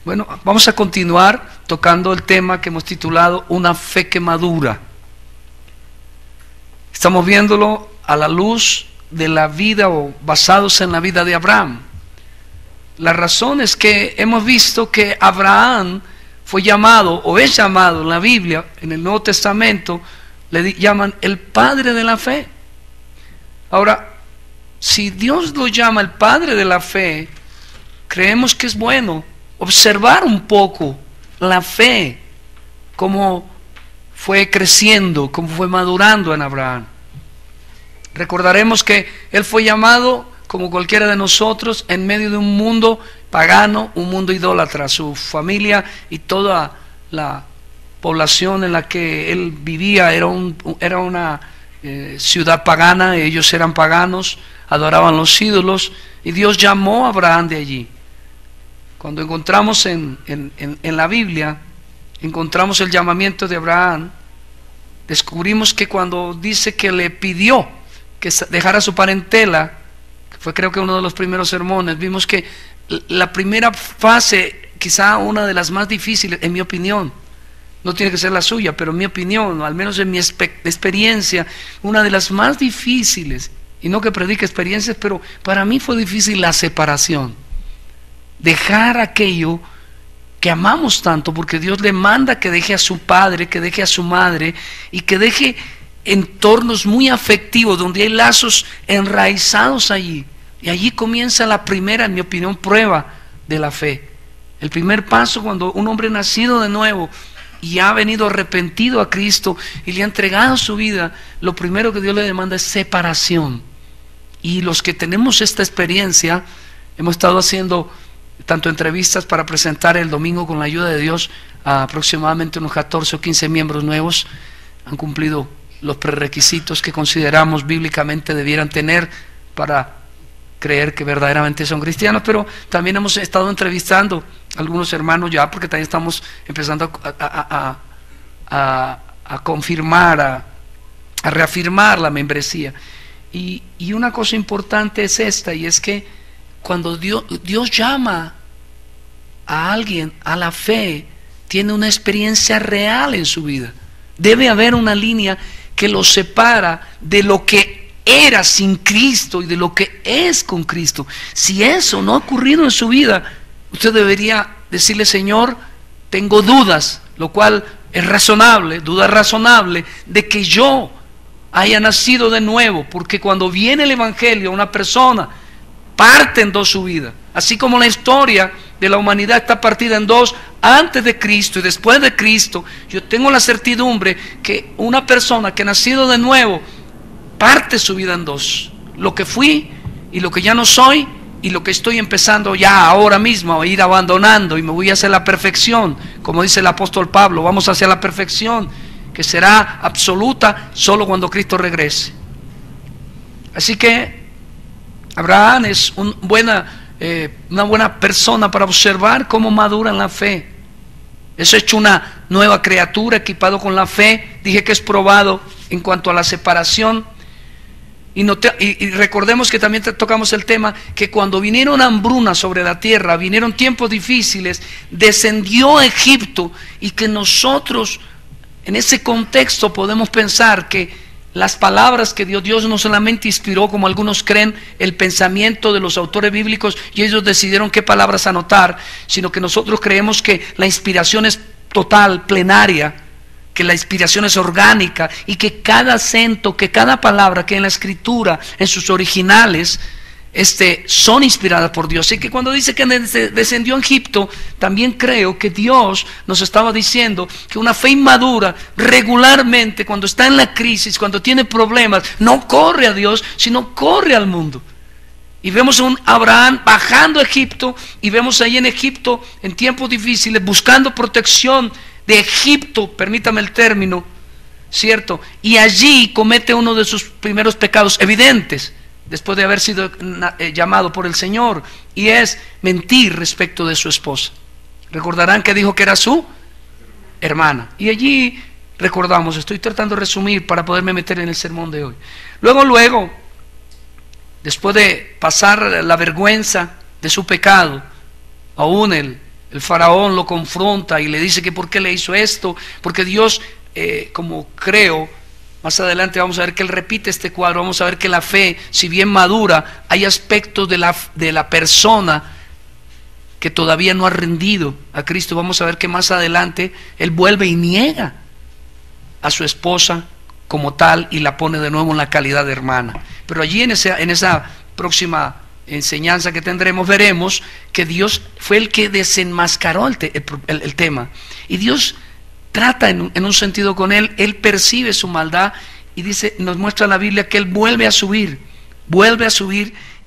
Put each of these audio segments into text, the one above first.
Bueno, vamos a continuar tocando el tema que hemos titulado Una fe que madura. Estamos viéndolo a la luz de la vida o basados en la vida de Abraham. La razón es que hemos visto que Abraham fue llamado o es llamado en la Biblia, en el Nuevo Testamento, le llaman el padre de la fe. Ahora, si Dios lo llama el padre de la fe, creemos que es bueno observar un poco la fe, cómo fue creciendo, cómo fue madurando en Abraham. Recordaremos que él fue llamado, como cualquiera de nosotros, en medio de un mundo pagano, un mundo idólatra. Su familia y toda la población en la que él vivía era una ciudad pagana. Ellos eran paganos, adoraban los ídolos, y Dios llamó a Abraham de allí. Cuando encontramos en la Biblia, encontramos el llamamiento de Abraham, descubrimos que cuando dice que le pidió que dejara su parentela, que fue creo que uno de los primeros sermones, vimos que la primera fase, quizá una de las más difíciles, en mi opinión, no tiene que ser la suya, pero en mi opinión, al menos en mi experiencia, una de las más difíciles, y no que predique experiencias, pero para mí fue difícil la separación. Dejar aquello que amamos tanto, porque Dios le manda que deje a su padre, que deje a su madre, y que deje entornos muy afectivos, donde hay lazos enraizados allí. Y allí comienza la primera, en mi opinión, prueba de la fe. El primer paso cuando un hombre nacido de nuevo y ha venido arrepentido a Cristo y le ha entregado su vida, lo primero que Dios le demanda es separación. Y los que tenemos esta experiencia, hemos estado haciendo tanto entrevistas para presentar el domingo con la ayuda de Dios a aproximadamente unos 14 o 15 miembros nuevos. Han cumplido los prerequisitos que consideramos bíblicamente debieran tener para creer que verdaderamente son cristianos, pero también hemos estado entrevistando a algunos hermanos ya, porque también estamos empezando a confirmar, a reafirmar la membresía. Y una cosa importante es esta, y es que cuando Dios llama a alguien a la fe, tiene una experiencia real en su vida. Debe haber una línea que lo separa de lo que era sin Cristo y de lo que es con Cristo. Si eso no ha ocurrido en su vida, usted debería decirle: Señor, tengo dudas, lo cual es razonable, duda razonable de que yo haya nacido de nuevo, porque cuando viene el Evangelio, una persona parte en dos su vida, así como la historia de la humanidad está partida en dos, antes de Cristo y después de Cristo. Yo tengo la certidumbre que una persona que ha nacido de nuevo parte su vida en dos: lo que fui y lo que ya no soy, y lo que estoy empezando ya ahora mismo a ir abandonando, y me voy hacia la perfección, como dice el apóstol Pablo. Vamos hacia la perfección, que será absoluta solo cuando Cristo regrese. Así que Abraham es una buena persona para observar cómo madura en la fe. Es hecho una nueva criatura, equipado con la fe. Dije que es probado en cuanto a la separación. Y recordemos que también tocamos el tema que cuando vinieron hambrunas sobre la tierra, vinieron tiempos difíciles, descendió a Egipto, y que nosotros en ese contexto podemos pensar que las palabras que Dios no solamente inspiró, como algunos creen, el pensamiento de los autores bíblicos y ellos decidieron qué palabras anotar, sino que nosotros creemos que la inspiración es total, plenaria, que la inspiración es orgánica, y que cada acento, que cada palabra que en la escritura, en sus originales, son inspiradas por Dios. Así que cuando dice que descendió a Egipto, también creo que Dios nos estaba diciendo que una fe inmadura regularmente, cuando está en la crisis, cuando tiene problemas, no corre a Dios, sino corre al mundo. Y vemos a un Abraham bajando a Egipto, y vemos ahí en Egipto, en tiempos difíciles, buscando protección de Egipto, permítame el término, ¿cierto? Y allí comete uno de sus primeros pecados evidentes, después de haber sido llamado por el Señor, y es mentir respecto de su esposa. Recordarán que dijo que era su hermana, y allí recordamos, estoy tratando de resumir para poderme meter en el sermón de hoy. Luego, después de pasar la vergüenza de su pecado, aún el faraón lo confronta y le dice que por qué le hizo esto, porque Dios, como creo, más adelante vamos a ver que él repite este cuadro, vamos a ver que la fe, si bien madura, hay aspectos de la persona que todavía no ha rendido a Cristo. Vamos a ver que más adelante él vuelve y niega a su esposa como tal y la pone de nuevo en la calidad de hermana. Pero allí en esa próxima enseñanza que tendremos veremos que Dios fue el que desenmascaró el tema, y Dios trata en un sentido con él percibe su maldad, y dice, nos muestra la Biblia que él vuelve a subir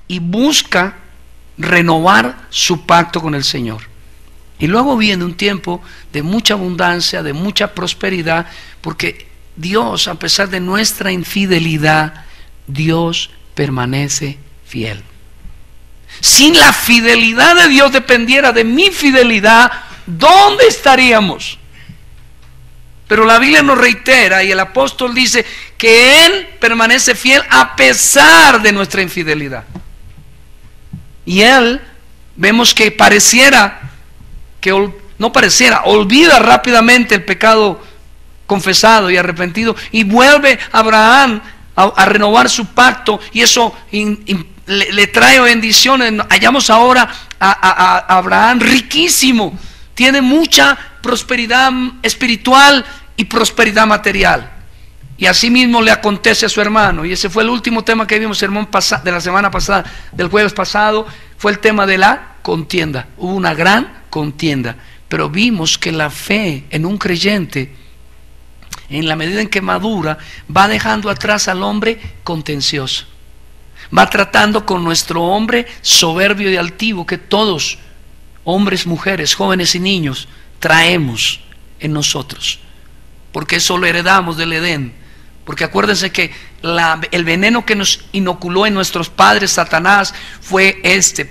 y busca renovar su pacto con el Señor. Y luego viene un tiempo de mucha abundancia, de mucha prosperidad, porque Dios, a pesar de nuestra infidelidad, Dios permanece fiel. Si la fidelidad de Dios dependiera de mi fidelidad, ¿dónde estaríamos? Pero la Biblia nos reitera, y el apóstol dice que Él permanece fiel a pesar de nuestra infidelidad. Y Él, vemos que olvida rápidamente el pecado confesado y arrepentido, y vuelve a Abraham a renovar su pacto, y eso le trae bendiciones. Hallamos ahora a Abraham riquísimo, tiene mucha prosperidad espiritual y prosperidad material, y asimismo le acontece a su hermano. Y ese fue el último tema que vimos de la semana pasada, del jueves pasado, fue el tema de la contienda. Hubo una gran contienda, pero vimos que la fe en un creyente, en la medida en que madura, va dejando atrás al hombre contencioso, va tratando con nuestro hombre soberbio y altivo, que todos, hombres, mujeres, jóvenes y niños, traemos en nosotros, porque eso lo heredamos del Edén. Porque acuérdense que el veneno que nos inoculó en nuestros padres Satanás fue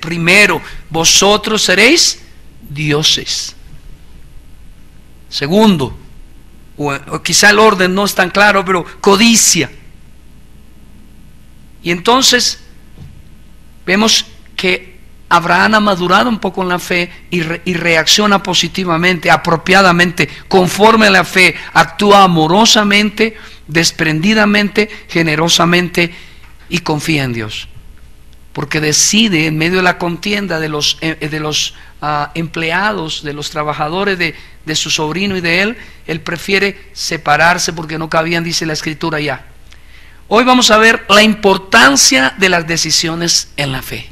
primero, vosotros seréis dioses. Segundo, o quizá el orden no es tan claro, pero codicia. Y entonces vemos que Abraham ha madurado un poco en la fe y reacciona positivamente, apropiadamente, conforme a la fe, actúa amorosamente, desprendidamente, generosamente, y confía en Dios. Porque decide, en medio de la contienda de los empleados, de los trabajadores de su sobrino y de él prefiere separarse porque no cabían, dice la Escritura ya. Hoy vamos a ver la importancia de las decisiones en la fe.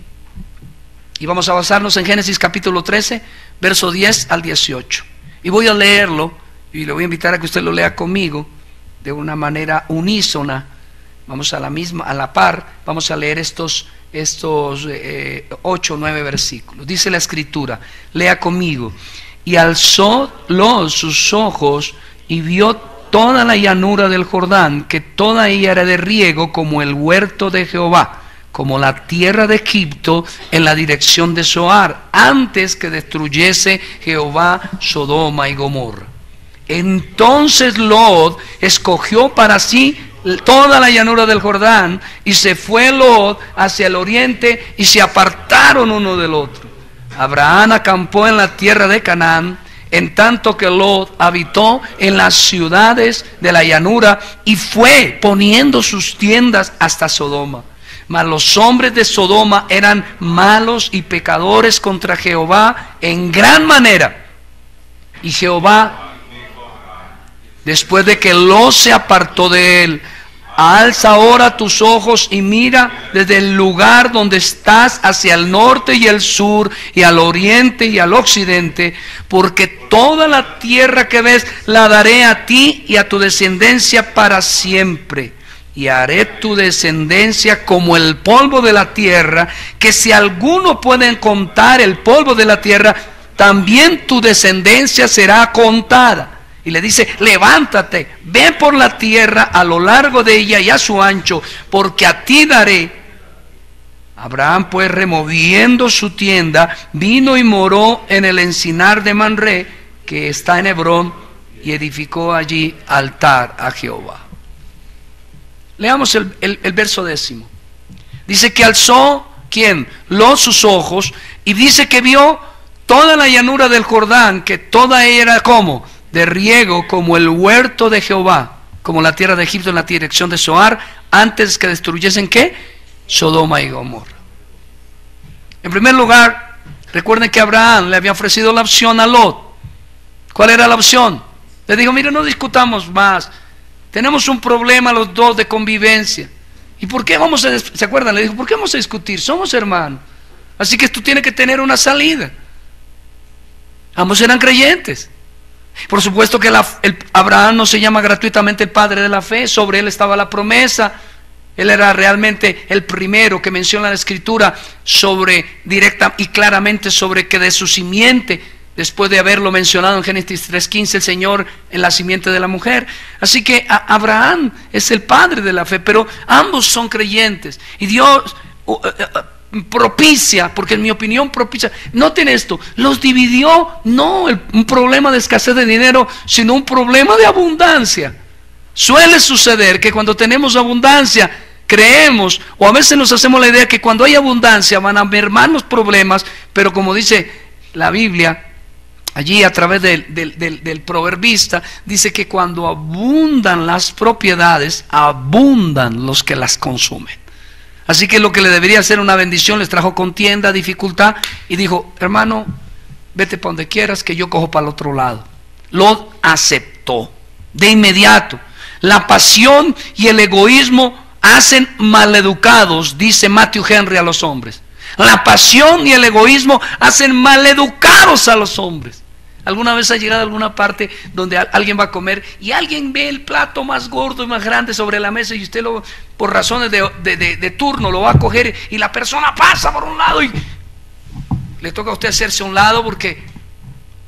Y vamos a basarnos en Génesis capítulo 13, verso 10 al 18. Y voy a leerlo, y le voy a invitar a que usted lo lea conmigo, de una manera unísona. Vamos a la par, vamos a leer estos 8 o 9 versículos. Dice la Escritura, lea conmigo. Y alzó Lot sus ojos y vio toda la llanura del Jordán, que toda ella era de riego, como el huerto de Jehová, como la tierra de Egipto, en la dirección de Zoar, antes que destruyese Jehová Sodoma y Gomorra. Entonces Lot escogió para sí toda la llanura del Jordán, y se fue Lot hacia el oriente, y se apartaron uno del otro. Abraham acampó en la tierra de Canaán, en tanto que Lot habitó en las ciudades de la llanura, y fue poniendo sus tiendas hasta Sodoma. Mas los hombres de Sodoma eran malos y pecadores contra Jehová en gran manera. Y Jehová, después de que Lot se apartó de él, alza ahora tus ojos y mira desde el lugar donde estás hacia el norte y el sur, y al oriente y al occidente, porque toda la tierra que ves la daré a ti y a tu descendencia para siempre. Y haré tu descendencia como el polvo de la tierra, que si alguno puede contar el polvo de la tierra, también tu descendencia será contada. Y le dice, levántate, ve por la tierra a lo largo de ella y a su ancho, porque a ti daré. Abraham pues, removiendo su tienda, vino y moró en el encinar de Manré, que está en Hebrón, y edificó allí altar a Jehová. Leamos el verso 10. Dice que alzó, ¿quién? Lot sus ojos, y dice que vio toda la llanura del Jordán, que toda ella era como de riego, como el huerto de Jehová, como la tierra de Egipto en la dirección de Zoar, antes que destruyesen ¿qué? Sodoma y Gomorra. En primer lugar, recuerden que Abraham le había ofrecido la opción a Lot. ¿Cuál era la opción? Le dijo, mire, no discutamos más, tenemos un problema los dos de convivencia. ¿Y por qué vamos a, se acuerdan? Le dijo, ¿por qué vamos a discutir? Somos hermanos. Así que tú tienes que tener una salida. Ambos eran creyentes. Por supuesto que Abraham no se llama gratuitamente el padre de la fe, sobre él estaba la promesa. Él era realmente el primero que menciona la Escritura sobre directa y claramente sobre que de su simiente, después de haberlo mencionado en Génesis 3:15, el Señor en la simiente de la mujer. Así que Abraham es el padre de la fe, pero ambos son creyentes. Y Dios propicia, porque en mi opinión propicia, noten esto, los dividió no un problema de escasez de dinero, sino un problema de abundancia. Suele suceder que cuando tenemos abundancia, creemos, o a veces nos hacemos la idea que cuando hay abundancia van a mermar los problemas, pero como dice la Biblia, allí a través del proverbista, dice que cuando abundan las propiedades, abundan los que las consumen. Así que lo que le debería ser una bendición les trajo contienda, dificultad, y dijo, hermano, vete para donde quieras que yo cojo para el otro lado. Lot aceptó de inmediato. La pasión y el egoísmo hacen maleducados, dice Matthew Henry a los hombres. La pasión y el egoísmo hacen maleducados a los hombres. ¿Alguna vez ha llegado a alguna parte donde alguien va a comer y alguien ve el plato más gordo y más grande sobre la mesa y usted por razones de turno lo va a coger y la persona pasa por un lado y le toca a usted hacerse a un lado? Porque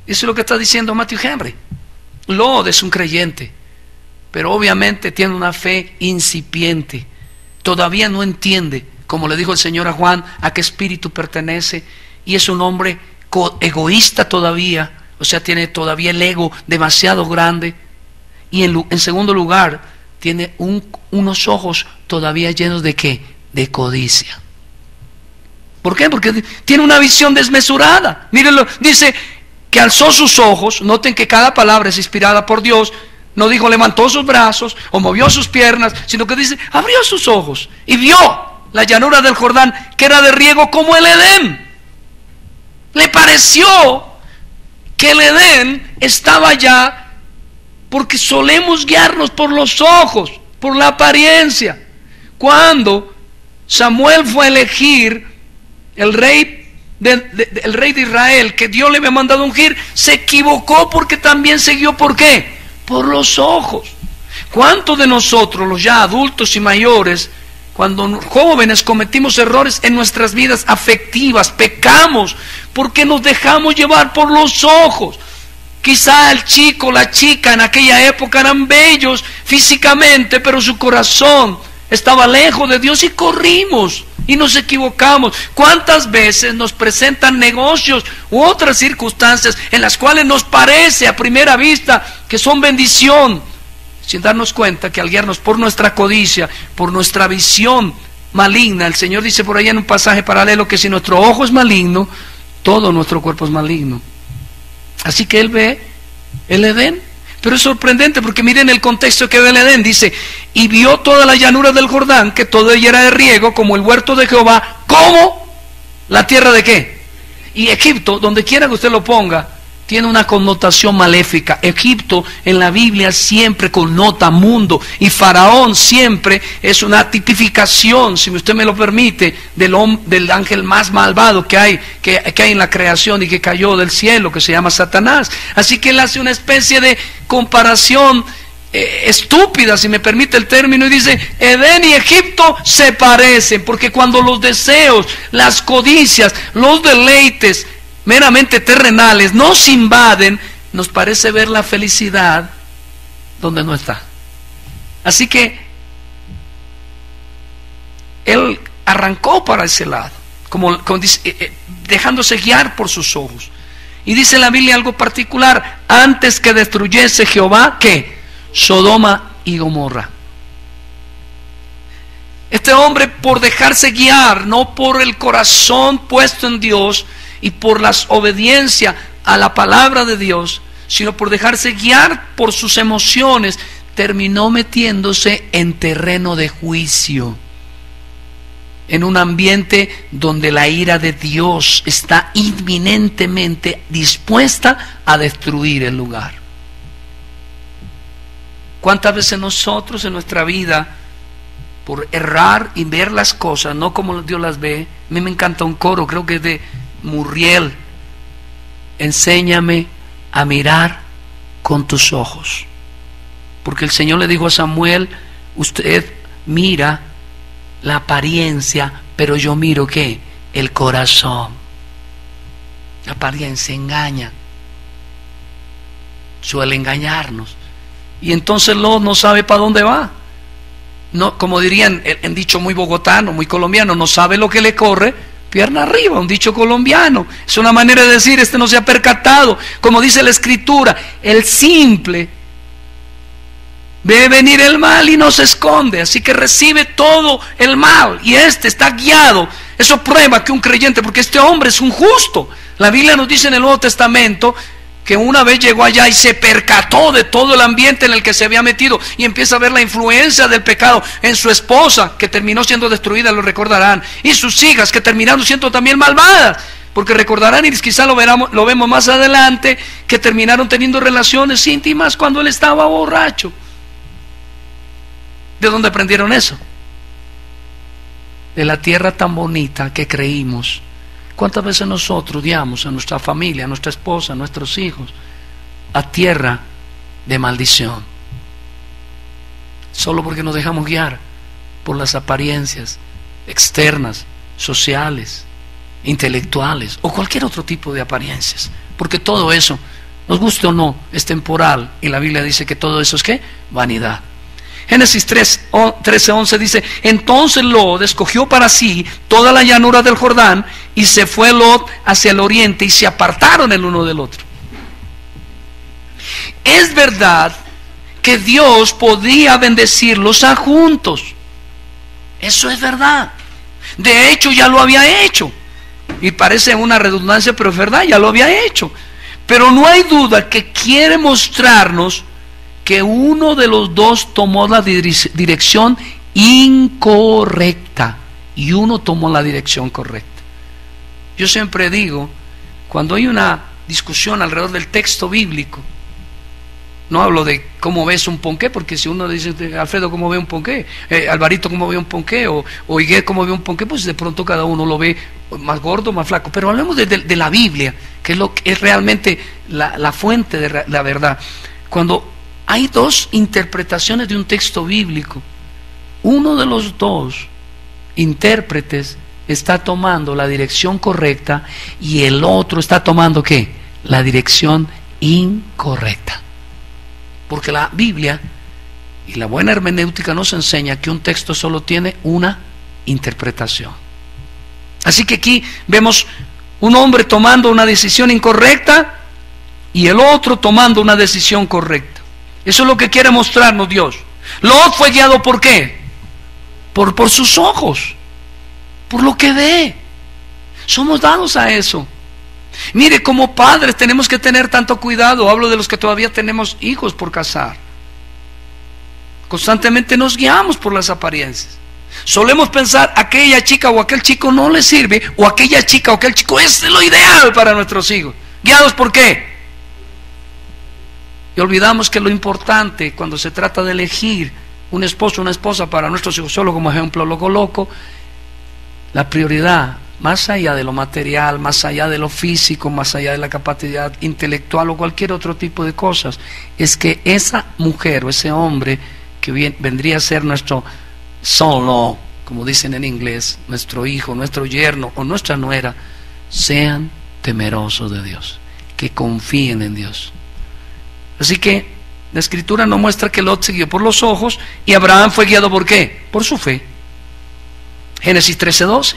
eso es lo que está diciendo Matthew Henry. Lot es un creyente, pero obviamente tiene una fe incipiente. Todavía no entiende, como le dijo el Señor a Juan, a qué espíritu pertenece, y es un hombre egoísta todavía. O sea, tiene todavía el ego demasiado grande. Y en segundo lugar, tiene unos ojos todavía llenos de ¿qué? De codicia. ¿Por qué? Porque tiene una visión desmesurada. Mírenlo, dice que alzó sus ojos. Noten que cada palabra es inspirada por Dios. No dijo levantó sus brazos o movió sus piernas, sino que dice abrió sus ojos y vio la llanura del Jordán, que era de riego como el Edén. Le pareció que el Edén estaba allá, porque solemos guiarnos por los ojos, por la apariencia. Cuando Samuel fue a elegir el rey de Israel, que Dios le había mandado ungir, se equivocó porque también se guió ¿por qué? Por los ojos. ¿Cuántos de nosotros, los ya adultos y mayores, cuando jóvenes cometimos errores en nuestras vidas afectivas, pecamos porque nos dejamos llevar por los ojos? Quizá el chico, la chica en aquella época eran bellos físicamente, pero su corazón estaba lejos de Dios y corrimos y nos equivocamos. ¿Cuántas veces nos presentan negocios u otras circunstancias en las cuales nos parece a primera vista que son bendición, sin darnos cuenta que al guiarnos por nuestra codicia, por nuestra visión maligna, el Señor dice por allá en un pasaje paralelo que si nuestro ojo es maligno, todo nuestro cuerpo es maligno? Así que Él ve el Edén. Pero es sorprendente porque miren el contexto que ve el Edén. Dice, y vio toda la llanura del Jordán, que todo ella era de riego, como el huerto de Jehová, como la tierra de ¿qué? Y Egipto, donde quiera que usted lo ponga, tiene una connotación maléfica. Egipto en la Biblia siempre connota mundo, y Faraón siempre es una tipificación, si usted me lo permite, del ángel más malvado que hay en la creación y que cayó del cielo, que se llama Satanás. Así que él hace una especie de comparación estúpida, si me permite el término, y dice, Edén y Egipto se parecen, porque cuando los deseos, las codicias, los deleites meramente terrenales nos invaden, nos parece ver la felicidad donde no está. Así que él arrancó para ese lado, como dice, dejándose guiar por sus ojos. Y dice la Biblia algo particular: antes que destruyese Jehová, ¿qué? Sodoma y Gomorra. Este hombre, por dejarse guiar, no por el corazón puesto en Dios, y por la obediencia a la palabra de Dios, sino por dejarse guiar por sus emociones, terminó metiéndose en terreno de juicio, en un ambiente donde la ira de Dios está inminentemente dispuesta a destruir el lugar. ¿Cuántas veces nosotros en nuestra vida, por errar y ver las cosas no como Dios las ve? A mí me encanta un coro, creo que es de Murriel: enséñame a mirar con tus ojos. Porque el Señor le dijo a Samuel: usted mira la apariencia, pero yo miro ¿qué? El corazón. La apariencia engaña, suele engañarnos. Y entonces Lot no sabe para dónde va. No, como dirían en dicho muy bogotano, muy colombiano, no sabe lo que le corre pierna arriba, un dicho colombiano. Es una manera de decir, este no se ha percatado. Como dice la Escritura, el simple ve venir el mal y no se esconde, así que recibe todo el mal y este está guiado. Eso prueba que un creyente, porque este hombre es un justo. La Biblia nos dice en el Nuevo Testamento que una vez llegó allá y se percató de todo el ambiente en el que se había metido y empieza a ver la influencia del pecado en su esposa, que terminó siendo destruida, lo recordarán, y sus hijas, que terminaron siendo también malvadas, porque recordarán, y quizá lo vemos más adelante, que terminaron teniendo relaciones íntimas cuando él estaba borracho. ¿De dónde aprendieron eso? De la tierra tan bonita que creímos. ¿Cuántas veces nosotros odiamos a nuestra familia, a nuestra esposa, a nuestros hijos, a tierra de maldición? Solo porque nos dejamos guiar por las apariencias externas, sociales, intelectuales o cualquier otro tipo de apariencias. Porque todo eso, nos guste o no, es temporal, y la Biblia dice que todo eso es ¿qué? Vanidad. Génesis 13:11 dice: entonces Lot escogió para sí toda la llanura del Jordán, y se fue Lot hacia el oriente, y se apartaron el uno del otro. Es verdad que Dios podía bendecirlos a juntos. Eso es verdad. De hecho ya lo había hecho. Y parece una redundancia, pero es verdad, ya lo había hecho. Pero no hay duda que quiere mostrarnos que uno de los dos tomó la dirección incorrecta y uno tomó la dirección correcta. Yo siempre digo, cuando hay una discusión alrededor del texto bíblico, no hablo de cómo ves un ponqué, porque si uno dice, Alfredo, ¿cómo ve un ponqué? Alvarito, ¿cómo ve un ponqué? O Higuel, ¿cómo ve un ponqué? Pues de pronto cada uno lo ve más gordo, más flaco. Pero hablemos de la Biblia, que es lo que es realmente la fuente de la verdad. Cuando hay dos interpretaciones de un texto bíblico, uno de los dos intérpretes está tomando la dirección correcta y el otro está tomando ¿qué? La dirección incorrecta. Porque la Biblia y la buena hermenéutica nos enseña que un texto solo tiene una interpretación. Así que aquí vemos un hombre tomando una decisión incorrecta y el otro tomando una decisión correcta. Eso es lo que quiere mostrarnos Dios. Lot fue guiado ¿por qué? Por sus ojos, por lo que ve. Somos dados a eso. Mire, como padres tenemos que tener tanto cuidado. Hablo de los que todavía tenemos hijos por casar. Constantemente nos guiamos por las apariencias. Solemos pensar, aquella chica o aquel chico no le sirve, o aquella chica o aquel chico es lo ideal para nuestros hijos. ¿Guiados por qué? Y olvidamos que lo importante cuando se trata de elegir un esposo o una esposa para nuestros hijos, solo como ejemplo lo coloco, la prioridad, más allá de lo material, más allá de lo físico, más allá de la capacidad intelectual o cualquier otro tipo de cosas, es que esa mujer o ese hombre que vendría a ser nuestro son-in-law, como dicen en inglés, nuestro hijo, nuestro yerno o nuestra nuera, sean temerosos de Dios, que confíen en Dios. Así que la Escritura nos muestra que Lot siguió por los ojos y Abraham fue guiado ¿por qué? Por su fe. Génesis 13:12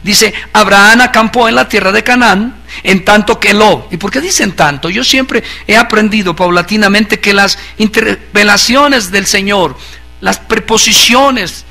dice: Abraham acampó en la tierra de Canaán, en tanto que Lot. ¿Y por qué dicen tanto? Yo siempre he aprendido paulatinamente que las interpelaciones del Señor, las preposiciones,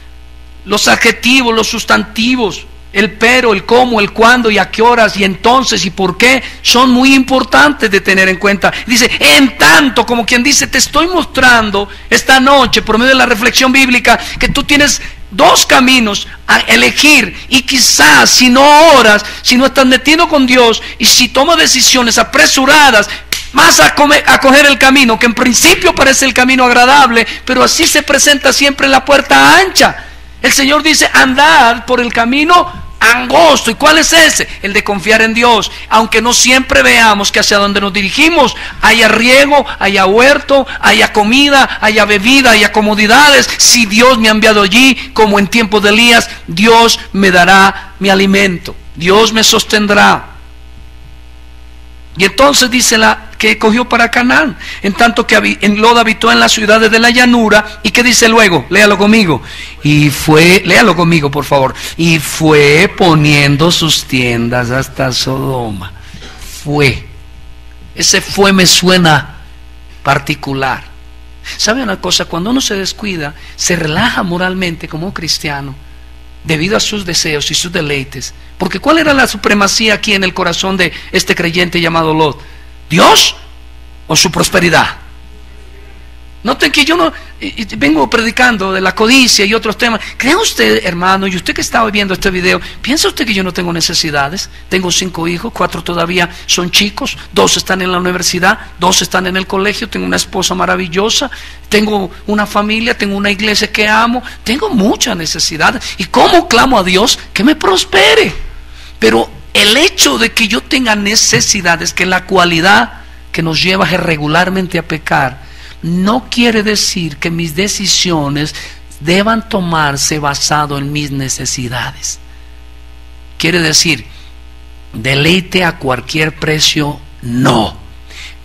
los adjetivos, los sustantivos, el pero, el cómo, el cuándo y a qué horas y entonces y por qué son muy importantes de tener en cuenta. Dice, en tanto, como quien dice, te estoy mostrando esta noche por medio de la reflexión bíblica que tú tienes dos caminos a elegir, y quizás si no oras, si no estás metido con Dios y si tomas decisiones apresuradas, vas a coger el camino que en principio parece el camino agradable, pero así se presenta siempre la puerta ancha. El Señor dice, andad por el camino angosto. ¿Y cuál es ese? El de confiar en Dios, aunque no siempre veamos que hacia donde nos dirigimos haya riego, haya huerto, haya comida, haya bebida, haya comodidades. Si Dios me ha enviado allí, como en tiempos de Elías, Dios me dará mi alimento, Dios me sostendrá. Y entonces dice que cogió para Canaán, en tanto que en Lot habitó en las ciudades de la llanura. ¿Y qué dice luego? Léalo conmigo. Léalo conmigo, por favor. Y fue poniendo sus tiendas hasta Sodoma. Ese fue me suena particular. ¿Sabe una cosa? Cuando uno se descuida, se relaja moralmente como cristiano, debido a sus deseos y sus deleites. Porque ¿cuál era la supremacía aquí en el corazón de este creyente llamado Lot? ¿Dios o su prosperidad? Noten que yo no vengo predicando de la codicia y otros temas. ¿Cree usted, hermano, y usted que está viendo este video, piensa usted que yo no tengo necesidades? Tengo 5 hijos, 4 todavía son chicos, 2 están en la universidad, 2 están en el colegio, tengo una esposa maravillosa, tengo una familia, tengo una iglesia que amo, tengo muchas necesidades. ¿Y cómo clamo a Dios que me prospere? Pero el hecho de que yo tenga necesidades, que es la cualidad que nos lleva regularmente a pecar, no quiere decir que mis decisiones deban tomarse basado en mis necesidades. Quiere decir, deleite a cualquier precio, no.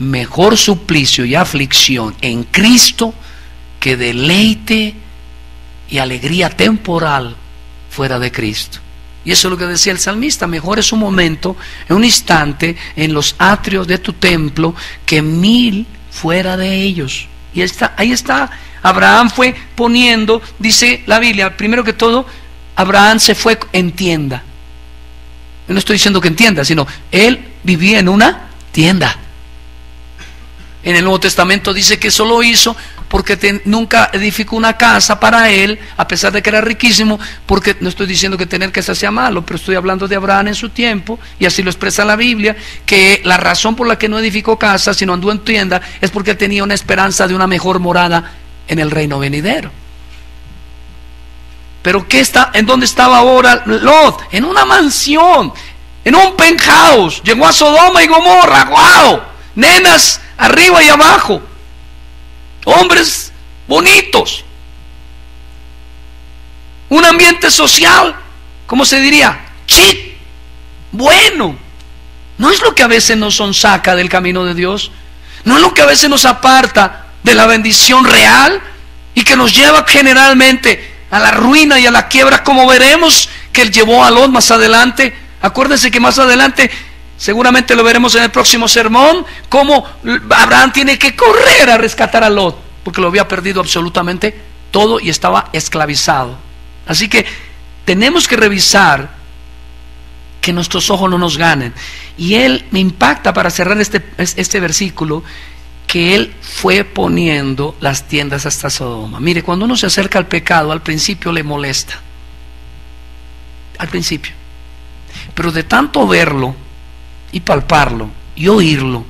Mejor suplicio y aflicción en Cristo que deleite y alegría temporal fuera de Cristo. Y eso es lo que decía el salmista: mejor es un momento, en un instante, en los atrios de tu templo, que 1000 fuera de ellos. Y ahí está, Abraham fue poniendo, dice la Biblia, primero que todo, Abraham se fue en tienda. Yo no estoy diciendo que en tienda, sino él vivía en una tienda. En el Nuevo Testamento dice que eso lo hizo porque nunca edificó una casa para él, a pesar de que era riquísimo. Porque no estoy diciendo que tener casa sea malo, pero estoy hablando de Abraham en su tiempo, y así lo expresa la Biblia, que la razón por la que no edificó casa, sino andó en tienda, es porque tenía una esperanza de una mejor morada en el reino venidero. Pero ¿en dónde estaba ahora Lot? En una mansión, en un penthouse. Llegó a Sodoma y Gomorra, ¡wow! Nenas arriba y abajo, hombres bonitos, un ambiente social, ¿cómo se diría? Chic, bueno. ¿No es lo que a veces nos sonsaca del camino de Dios? ¿No es lo que a veces nos aparta de la bendición real y que nos lleva generalmente a la ruina y a la quiebra, como veremos que él llevó a Lot más adelante? Acuérdense que más adelante, seguramente lo veremos en el próximo sermón, cómo Abraham tiene que correr a rescatar a Lot, porque lo había perdido absolutamente todo y estaba esclavizado. Así que tenemos que revisar que nuestros ojos no nos ganen. Y él me impacta, para cerrar este versículo, que él fue poniendo las tiendas hasta Sodoma. Mire, cuando uno se acerca al pecado, al principio le molesta, al principio, pero de tanto verlo y palparlo y oírlo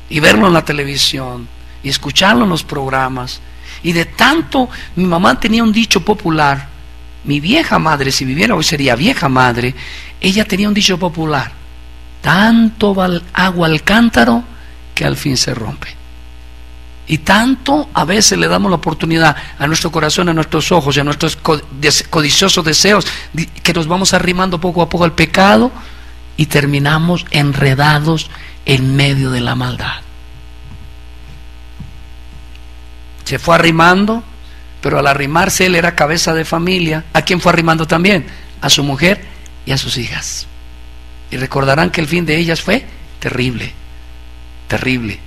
y verlo en la televisión y escucharlo en los programas, y de tanto, mi mamá tenía un dicho popular, mi vieja madre, si viviera hoy sería vieja madre, ella tenía un dicho popular: tanto va agua al cántaro que al fin se rompe. Y tanto a veces le damos la oportunidad a nuestro corazón, a nuestros ojos y a nuestros codiciosos deseos, que nos vamos arrimando poco a poco al pecado y terminamos enredados en medio de la maldad. Se fue arrimando, pero al arrimarse él era cabeza de familia. ¿A quién fue arrimando también? A su mujer y a sus hijas. Y recordarán que el fin de ellas fue terrible, terrible.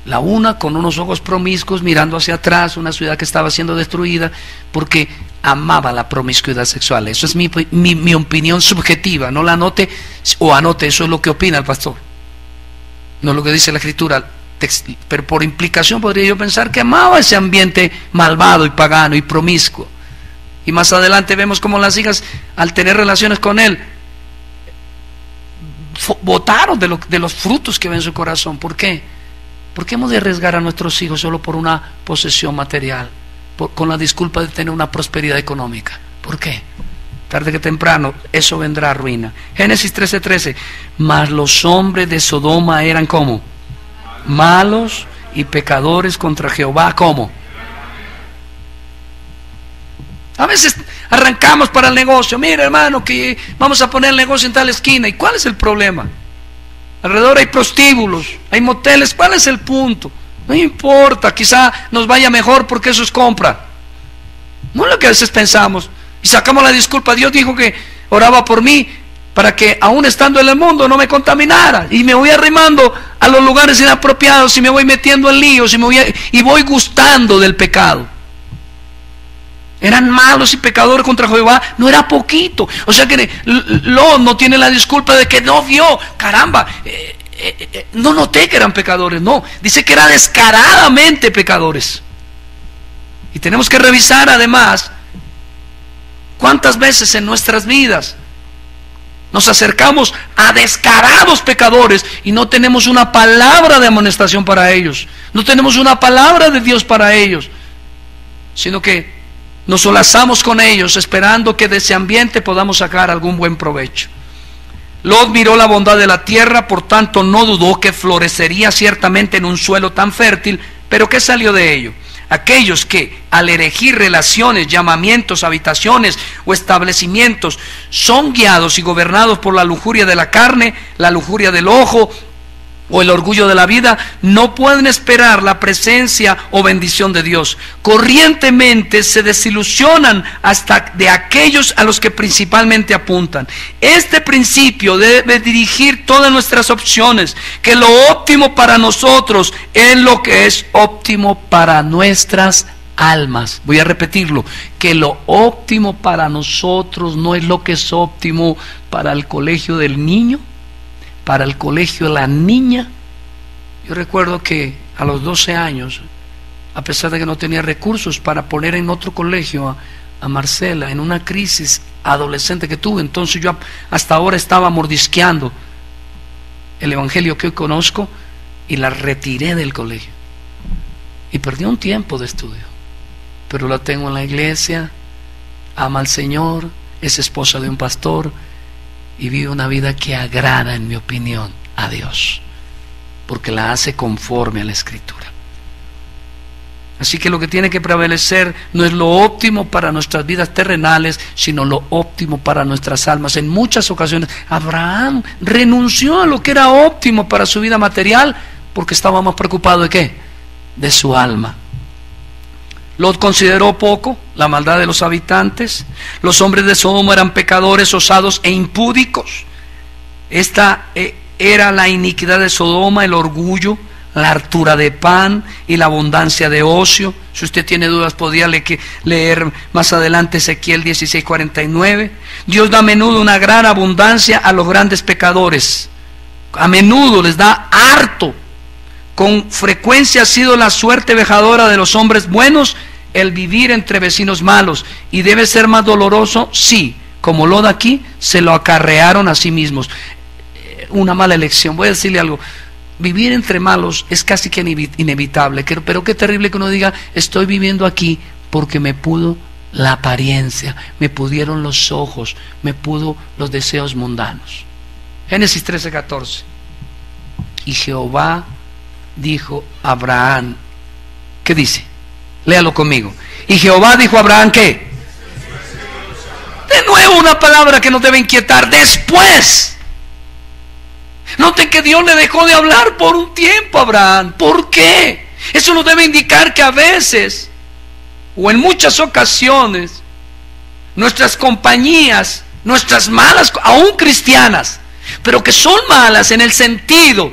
La una con unos ojos promiscuos mirando hacia atrás, una ciudad que estaba siendo destruida, porque amaba la promiscuidad sexual. Eso es mi opinión subjetiva. No la anote o anote, eso es lo que opina el pastor. No es lo que dice la Escritura. Pero por implicación podría yo pensar que amaba ese ambiente malvado y pagano y promiscuo. Y más adelante vemos como las hijas, al tener relaciones con él, botaron de los frutos que ven en su corazón. ¿Por qué? ¿Por qué hemos de arriesgar a nuestros hijos solo por una posesión material? Con la disculpa de tener una prosperidad económica. ¿Por qué? Tarde que temprano eso vendrá a ruina. Génesis 13:13. Mas los hombres de Sodoma eran como malos y pecadores contra Jehová. ¿Cómo? A veces arrancamos para el negocio. Mira, hermano, que vamos a poner el negocio en tal esquina. ¿Y cuál es el problema? Alrededor hay prostíbulos, hay moteles. ¿Cuál es el punto? No importa, quizá nos vaya mejor porque eso es compra. No es lo que a veces pensamos. Y sacamos la disculpa. Dios dijo que oraba por mí para que aún estando en el mundo no me contaminara. Y me voy arrimando a los lugares inapropiados y me voy metiendo en líos y voy gustando del pecado. Eran malos y pecadores contra Jehová, no era poquito. O sea que Lot no tiene la disculpa de que no vio, caramba, no noté que eran pecadores, no. Dice que eran descaradamente pecadores. Y tenemos que revisar además cuántas veces en nuestras vidas nos acercamos a descarados pecadores y no tenemos una palabra de amonestación para ellos, no tenemos una palabra de Dios para ellos, sino que nos solazamos con ellos esperando que de ese ambiente podamos sacar algún buen provecho. Lot miró la bondad de la tierra, por tanto no dudó que florecería ciertamente en un suelo tan fértil. Pero ¿qué salió de ello? Aquellos que al elegir relaciones, llamamientos, habitaciones o establecimientos son guiados y gobernados por la lujuria de la carne, la lujuria del ojo o el orgullo de la vida, no pueden esperar la presencia o bendición de Dios. Corrientemente se desilusionan hasta de aquellos a los que principalmente apuntan. Este principio debe dirigir todas nuestras opciones, que lo óptimo para nosotros es lo que es óptimo para nuestras almas. Voy a repetirlo, que lo óptimo para nosotros no es lo que es óptimo para el colegio del niño, para el colegio de la niña. Yo recuerdo que a los 12 años, a pesar de que no tenía recursos para poner en otro colegio a Marcela, en una crisis adolescente que tuve, entonces yo hasta ahora estaba mordisqueando el evangelio que hoy conozco y la retiré del colegio y perdí un tiempo de estudio, pero la tengo en la iglesia, ama al Señor, es esposa de un pastor y vive una vida que agrada, en mi opinión, a Dios, porque la hace conforme a la Escritura. Así que lo que tiene que prevalecer no es lo óptimo para nuestras vidas terrenales, sino lo óptimo para nuestras almas. En muchas ocasiones Abraham renunció a lo que era óptimo para su vida material porque estaba más preocupado de ¿qué? De su alma. Lot consideró poco la maldad de los habitantes. Los hombres de Sodoma eran pecadores, osados e impúdicos. Esta era la iniquidad de Sodoma, el orgullo, la hartura de pan y la abundancia de ocio. Si usted tiene dudas, podría leer más adelante Ezequiel 16:49. Dios da a menudo una gran abundancia a los grandes pecadores. A menudo les da harto. Con frecuencia ha sido la suerte vejadora de los hombres buenos el vivir entre vecinos malos, y debe ser más doloroso si, como Lot aquí, se lo acarrearon a sí mismos. Una mala elección. Voy a decirle algo: vivir entre malos es casi que inevitable, pero qué terrible que uno diga, estoy viviendo aquí porque me pudo la apariencia, me pudieron los ojos, me pudo los deseos mundanos. Génesis 13:14. Y Jehová dijo a Abraham, ¿qué dice? Léalo conmigo. Y Jehová dijo a Abraham, ¿qué? De nuevo una palabra que nos debe inquietar. Después. Noten que Dios le dejó de hablar por un tiempo a Abraham. ¿Por qué? Eso nos debe indicar que a veces, o en muchas ocasiones, nuestras compañías, nuestras malas, aún cristianas, pero que son malas en el sentido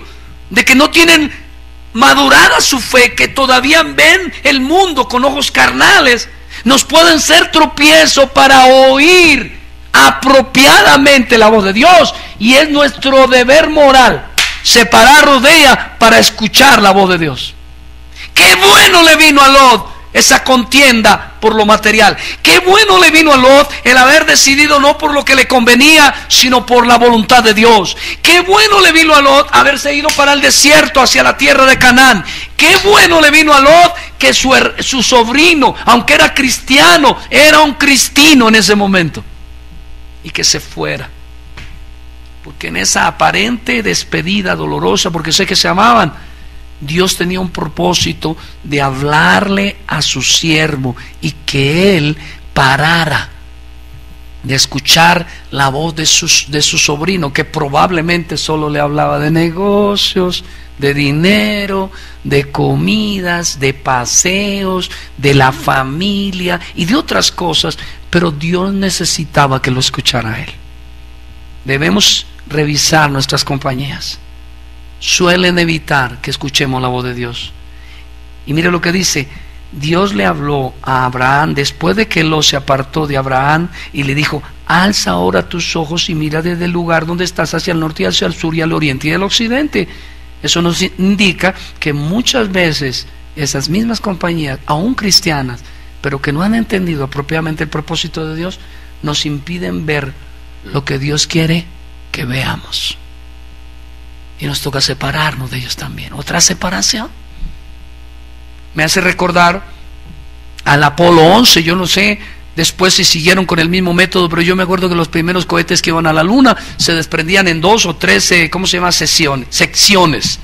de que no tienen madurada su fe, que todavía ven el mundo con ojos carnales, nos pueden ser tropiezo para oír apropiadamente la voz de Dios, y es nuestro deber moral separarnos de ella para escuchar la voz de Dios. Qué bueno le vino a Lot esa contienda por lo material. Qué bueno le vino a Lot el haber decidido no por lo que le convenía, sino por la voluntad de Dios. Qué bueno le vino a Lot haberse ido para el desierto hacia la tierra de Canaán. Qué bueno le vino a Lot que su sobrino, aunque era cristiano, era un cristino en ese momento, y que se fuera. Porque en esa aparente despedida dolorosa, porque sé que se amaban, Dios tenía un propósito de hablarle a su siervo y que él parara de escuchar la voz de su sobrino, que probablemente solo le hablaba de negocios, de dinero, de comidas, de paseos, de la familia y de otras cosas, pero Dios necesitaba que lo escuchara a él. Debemos revisar nuestras compañías. Suelen evitar que escuchemos la voz de Dios. Y mire lo que dice: Dios le habló a Abraham después de que Lot se apartó de Abraham y le dijo: alza ahora tus ojos y mira desde el lugar donde estás hacia el norte y hacia el sur y al oriente y al occidente. Eso nos indica que muchas veces esas mismas compañías, aún cristianas, pero que no han entendido apropiadamente el propósito de Dios, nos impiden ver lo que Dios quiere que veamos. Y nos toca separarnos de ellos también. Otra separación. Me hace recordar al Apolo 11. Yo no sé después si siguieron con el mismo método, pero yo me acuerdo que los primeros cohetes que iban a la luna se desprendían en 2 o 3, ¿cómo se llama? Secciones.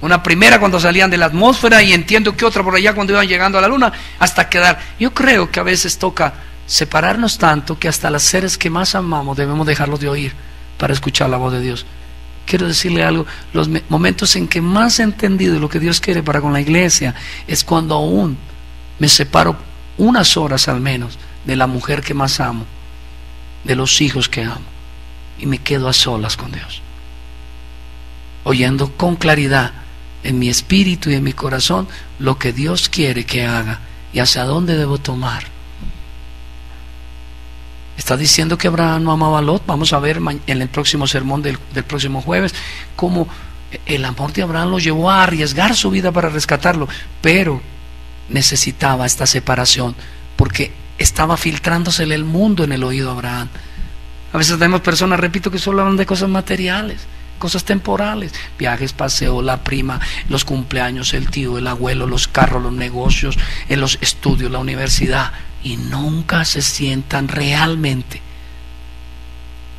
Una primera cuando salían de la atmósfera, y entiendo que otra por allá cuando iban llegando a la luna, hasta quedar. Yo creo que a veces toca separarnos tanto que hasta los seres que más amamos debemos dejarlos de oír para escuchar la voz de Dios. Quiero decirle algo: los momentos en que más he entendido lo que Dios quiere para con la iglesia es cuando aún me separo unas horas al menos de la mujer que más amo, de los hijos que amo, y me quedo a solas con Dios, oyendo con claridad en mi espíritu y en mi corazón lo que Dios quiere que haga y hacia dónde debo tomar. Está diciendo que Abraham no amaba a Lot. Vamos a ver en el próximo sermón del próximo jueves cómo el amor de Abraham lo llevó a arriesgar su vida para rescatarlo, pero necesitaba esta separación porque estaba filtrándosele el mundo en el oído a Abraham. A veces tenemos personas, repito, que solo hablan de cosas materiales, cosas temporales: viajes, paseos, la prima, los cumpleaños, el tío, el abuelo, los carros, los negocios, en los estudios, la universidad, y nunca se sientan realmente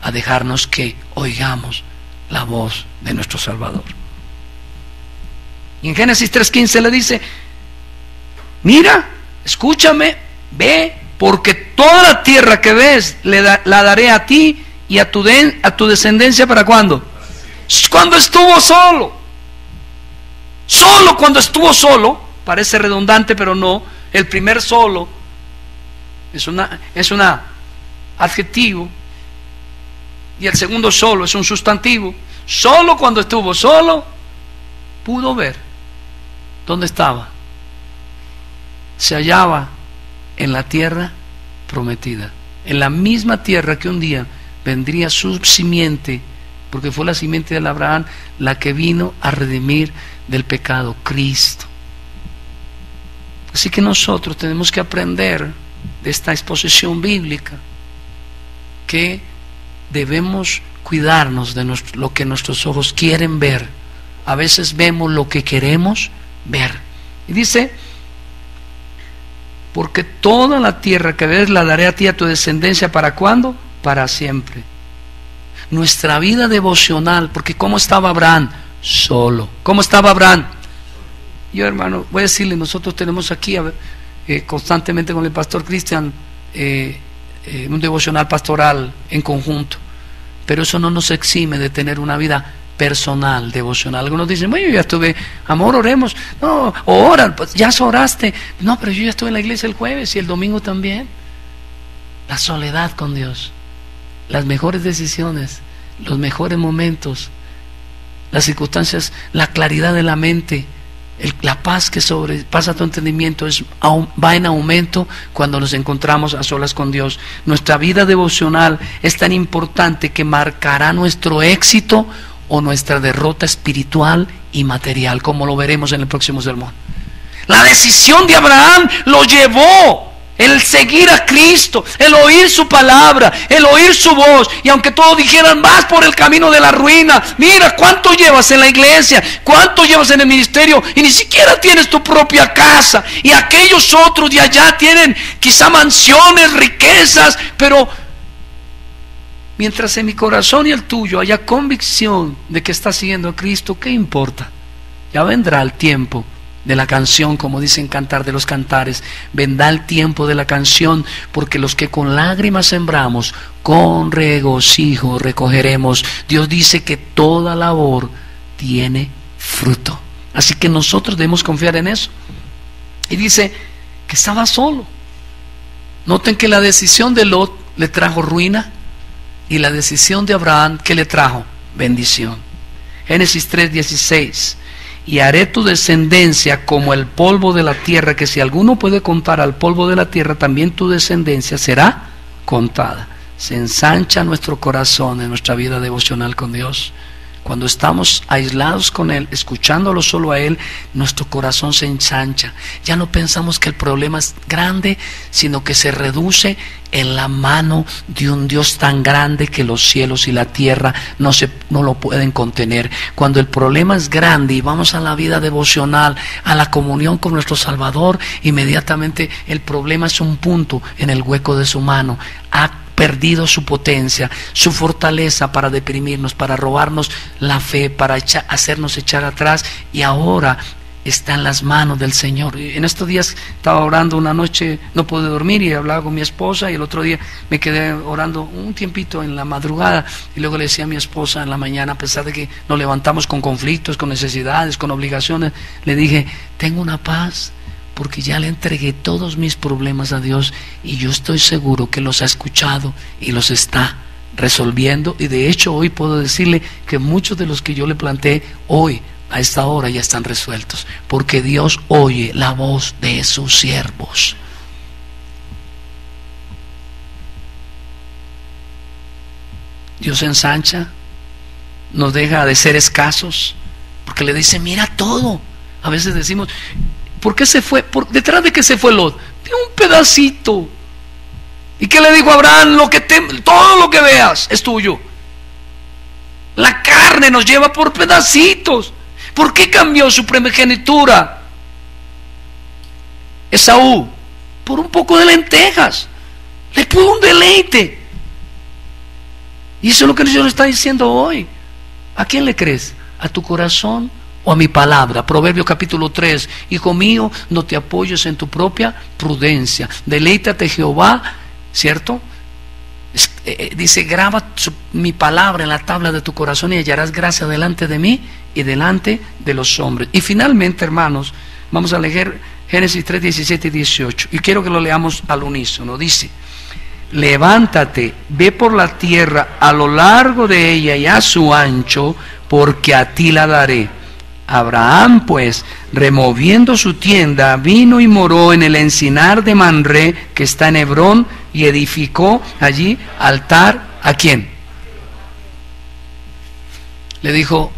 a dejarnos que oigamos la voz de nuestro Salvador. Y en Génesis 3:15 le dice: mira, escúchame, ve, porque toda la tierra que ves la daré a ti y a tu descendencia. ¿Para cuándo? Cuando estuvo solo. Solo cuando estuvo solo. Parece redundante, pero no. El primer solo es un adjetivo, y el segundo solo es un sustantivo. Solo cuando estuvo solo pudo ver dónde estaba. Se hallaba en la tierra prometida, en la misma tierra que un día vendría su simiente, porque fue la simiente de Abraham la que vino a redimir del pecado, Cristo. Así que nosotros tenemos que aprender de esta exposición bíblica que debemos cuidarnos de lo que nuestros ojos quieren ver. A veces vemos lo que queremos ver. Y dice: porque toda la tierra que ves la daré a ti y a tu descendencia. ¿Para cuándo? Para siempre. Nuestra vida devocional, porque ¿cómo estaba Abraham? Solo. ¿Cómo estaba Abraham? Yo, hermano, voy a decirle, nosotros tenemos aquí constantemente con el pastor Cristian un devocional pastoral en conjunto, pero eso no nos exime de tener una vida personal, devocional. Algunos dicen: bueno, yo ya estuve, amor, oremos. No, ora, pues ya oraste. No, pero yo ya estuve en la iglesia el jueves y el domingo también. La soledad con Dios, las mejores decisiones, los mejores momentos, las circunstancias, la claridad de la mente, La paz que sobrepasa tu entendimiento va en aumento cuando nos encontramos a solas con Dios. Nuestra vida devocional es tan importante que marcará nuestro éxito o nuestra derrota espiritual y material, como lo veremos en el próximo sermón. La decisión de Abraham lo llevó, el seguir a Cristo, el oír su palabra, el oír su voz. Y aunque todos dijeran, vas por el camino de la ruina, mira cuánto llevas en la iglesia, cuánto llevas en el ministerio, y ni siquiera tienes tu propia casa, y aquellos otros de allá tienen quizá mansiones, riquezas, pero mientras en mi corazón y el tuyo haya convicción de que estás siguiendo a Cristo, ¿qué importa? Ya vendrá el tiempo de la canción, como dicen Cantar de los Cantares. Vendrá el tiempo de la canción, porque los que con lágrimas sembramos, con regocijo recogeremos. Dios dice que toda labor tiene fruto, así que nosotros debemos confiar en eso. Y dice que estaba solo. Noten que la decisión de Lot le trajo ruina, y la decisión de Abraham, ¿qué le trajo? Bendición. Génesis 3:16. Y haré tu descendencia como el polvo de la tierra, que si alguno puede contar al polvo de la tierra, también tu descendencia será contada. Se ensancha nuestro corazón en nuestra vida devocional con Dios. Cuando estamos aislados con Él, escuchándolo solo a Él, nuestro corazón se ensancha. Ya no pensamos que el problema es grande, sino que se reduce en la mano de un Dios tan grande que los cielos y la tierra no lo pueden contener. Cuando el problema es grande y vamos a la vida devocional, a la comunión con nuestro Salvador, inmediatamente el problema es un punto en el hueco de su mano. Ha perdido su potencia, su fortaleza para deprimirnos, para robarnos la fe, para hacernos echar atrás, y ahora está en las manos del Señor. Y en estos días estaba orando una noche, no pude dormir y hablaba con mi esposa, y el otro día me quedé orando un tiempito en la madrugada, y luego le decía a mi esposa en la mañana, a pesar de que nos levantamos con conflictos, con necesidades, con obligaciones, le dije, tengo una paz, porque ya le entregué todos mis problemas a Dios, y yo estoy seguro que los ha escuchado y los está resolviendo. Y de hecho hoy puedo decirle que muchos de los que yo le planteé hoy a esta hora ya están resueltos, porque Dios oye la voz de sus siervos. Dios ensancha, nos deja de ser escasos, porque le dice, mira todo. A veces decimos, ¿por qué se fue? ¿Detrás de qué se fue Lot? De un pedacito. ¿Y qué le dijo a Abraham? Todo lo que veas es tuyo. La carne nos lleva por pedacitos. ¿Por qué cambió su primogenitura Esaú? Por un poco de lentejas. Le puso un deleite. Y eso es lo que Dios le está diciendo hoy. ¿A quién le crees? ¿A tu corazón o a mi palabra? Proverbios capítulo 3. Hijo mío, no te apoyes en tu propia prudencia. Deleítate Jehová, ¿cierto? Dice, graba mi palabra en la tabla de tu corazón y hallarás gracia delante de mí y delante de los hombres. Y finalmente, hermanos, vamos a leer Génesis 3, 17 y 18. Y quiero que lo leamos al unísono. Dice, levántate, ve por la tierra a lo largo de ella y a su ancho, porque a ti la daré. Abraham pues, removiendo su tienda, vino y moró en el encinar de Manré, que está en Hebrón, y edificó allí altar. ¿A quién? Le dijo,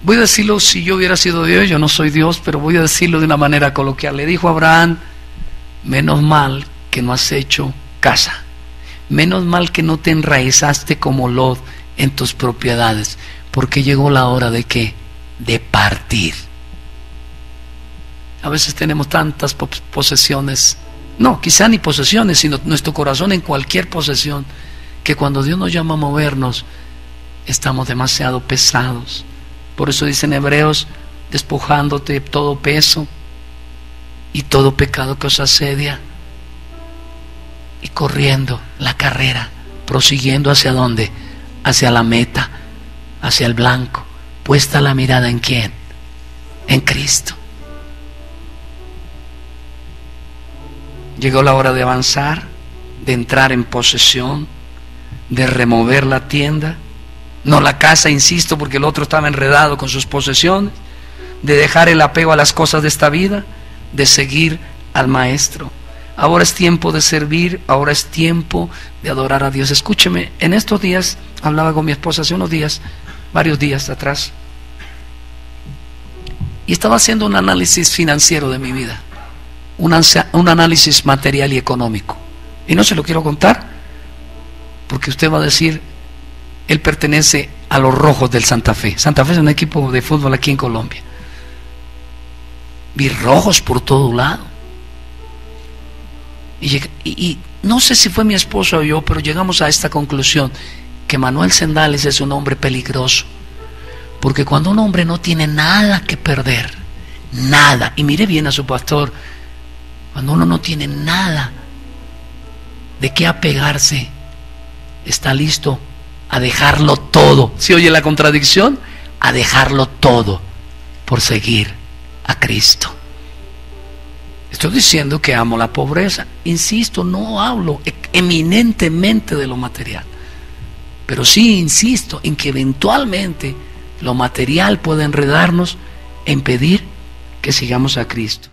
voy a decirlo, si yo hubiera sido Dios, yo no soy Dios, pero voy a decirlo de una manera coloquial. Le dijo a Abraham, menos mal que no has hecho casa, menos mal que no te enraizaste como Lot en tus propiedades, porque llegó la hora de ¿qué? De partir. A veces tenemos tantas posesiones, no, quizá ni posesiones, sino nuestro corazón en cualquier posesión, que cuando Dios nos llama a movernos, estamos demasiado pesados. Por eso dicen Hebreos, despojándote de todo peso y todo pecado que os asedia, y corriendo la carrera, prosiguiendo hacia dónde, hacia la meta, hacia el blanco, puesta la mirada en ¿quién? En Cristo. Llegó la hora de avanzar, de entrar en posesión, de remover la tienda, no la casa, insisto, porque el otro estaba enredado con sus posesiones. de dejar el apego a las cosas de esta vida, de seguir al Maestro. Ahora es tiempo de servir, ahora es tiempo de adorar a Dios. Escúcheme, en estos días, hablaba con mi esposa hace unos días, varios días atrás, y estaba haciendo un análisis financiero de mi vida, un análisis material y económico. Y no se lo quiero contar, porque usted va a decir, él pertenece a los rojos del Santa Fe. Santa Fe es un equipo de fútbol aquí en Colombia. Vi rojos por todo lado. Y no sé si fue mi esposa o yo, pero llegamos a esta conclusión, que Manuel Sendales es un hombre peligroso. Porque cuando un hombre no tiene nada que perder, nada, y mire bien a su pastor, cuando uno no tiene nada de qué apegarse, está listo a dejarlo todo. ¿Sí oye la contradicción? A dejarlo todo por seguir a Cristo. Estoy diciendo que amo la pobreza. Insisto, no hablo eminentemente de lo material, pero sí insisto en que eventualmente lo material puede enredarnos e impedir que sigamos a Cristo.